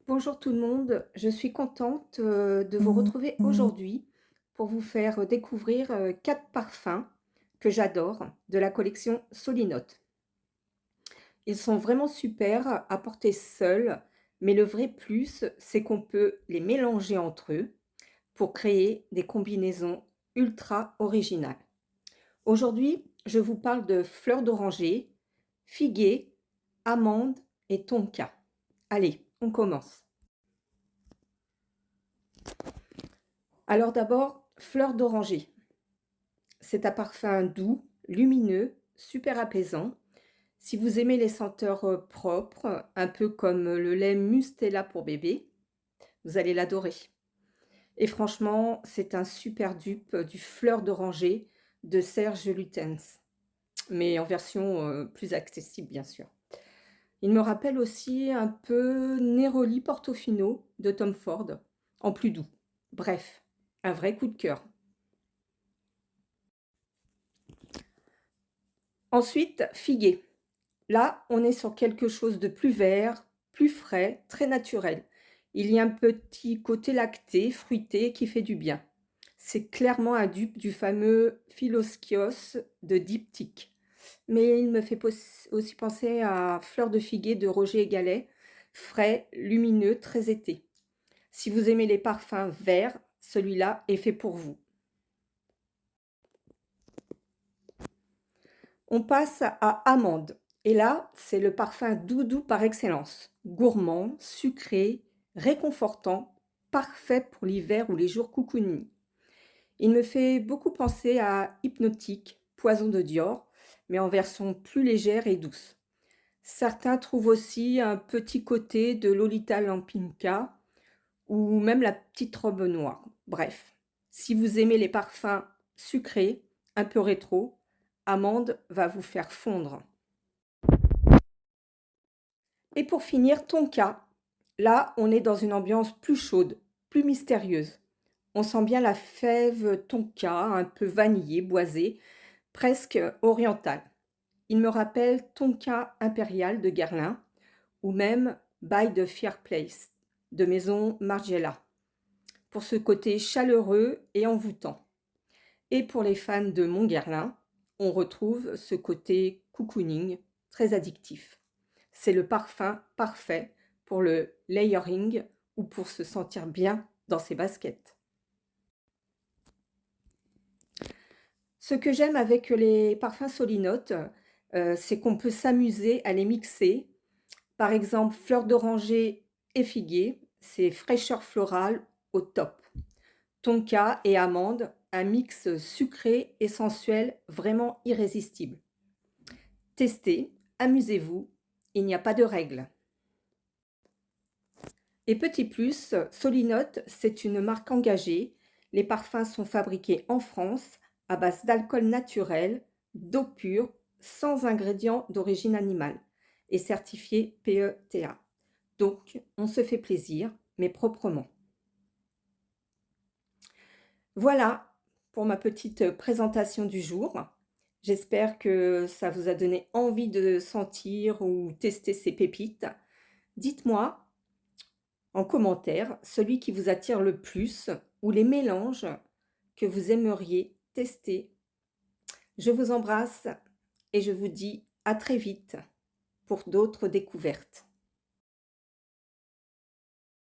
Bonjour tout le monde, je suis contente de vous retrouver aujourd'hui pour vous faire découvrir 4 parfums que j'adore de la collection Solinote. Ils sont vraiment super à porter seuls, mais le vrai plus, c'est qu'on peut les mélanger entre eux pour créer des combinaisons ultra originales. Aujourd'hui, je vous parle de fleurs d'oranger, figuier, amande et tonka. Allez, on commence. Alors d'abord, fleur d'oranger. C'est un parfum doux, lumineux, super apaisant. Si vous aimez les senteurs propres, un peu comme le lait Mustela pour bébé, vous allez l'adorer. Et franchement, c'est un super dupe du fleur d'oranger de Serge Lutens, mais en version plus accessible bien sûr. Il me rappelle aussi un peu Neroli Portofino de Tom Ford, en plus doux. Bref, un vrai coup de cœur. Ensuite, figuier. Là, on est sur quelque chose de plus vert, plus frais, très naturel. Il y a un petit côté lacté, fruité qui fait du bien. C'est clairement un dupe du fameux Philoskios de Diptyque. Mais il me fait aussi penser à Fleur de figuier de Roger Gallet, frais, lumineux, très été. Si vous aimez les parfums verts, celui-là est fait pour vous. On passe à amande. Et là, c'est le parfum doudou par excellence. Gourmand, sucré, réconfortant, parfait pour l'hiver ou les jours cocooning. Il me fait beaucoup penser à Hypnotique, Poison de Dior, mais en version plus légère et douce. Certains trouvent aussi un petit côté de Lolita Lampinka ou même la petite robe noire. Bref, si vous aimez les parfums sucrés, un peu rétro, Amande va vous faire fondre. Et pour finir, Tonka. Là, on est dans une ambiance plus chaude, plus mystérieuse. On sent bien la fève tonka, un peu vanillée, boisée, presque orientale. Il me rappelle Tonka impérial de Guerlain ou même By the Fireplace de Maison Margiela, pour ce côté chaleureux et envoûtant. Et pour les fans de Montguerlin, on retrouve ce côté cocooning très addictif. C'est le parfum parfait pour le layering ou pour se sentir bien dans ses baskets. Ce que j'aime avec les parfums Solinote, c'est qu'on peut s'amuser à les mixer. Par exemple, fleur d'oranger et figuier, c'est fraîcheur florale au top. Tonka et amande, un mix sucré et sensuel vraiment irrésistible. Testez, amusez-vous, il n'y a pas de règle. Et petit plus, Solinote, c'est une marque engagée. Les parfums sont fabriqués en France à base d'alcool naturel, d'eau pure, sans ingrédients d'origine animale et certifiés PETA. Donc, on se fait plaisir, mais proprement. Voilà pour ma petite présentation du jour. J'espère que ça vous a donné envie de sentir ou tester ces pépites. Dites-moi en commentaire celui qui vous attire le plus ou les mélanges que vous aimeriez tester. Je vous embrasse et je vous dis à très vite pour d'autres découvertes.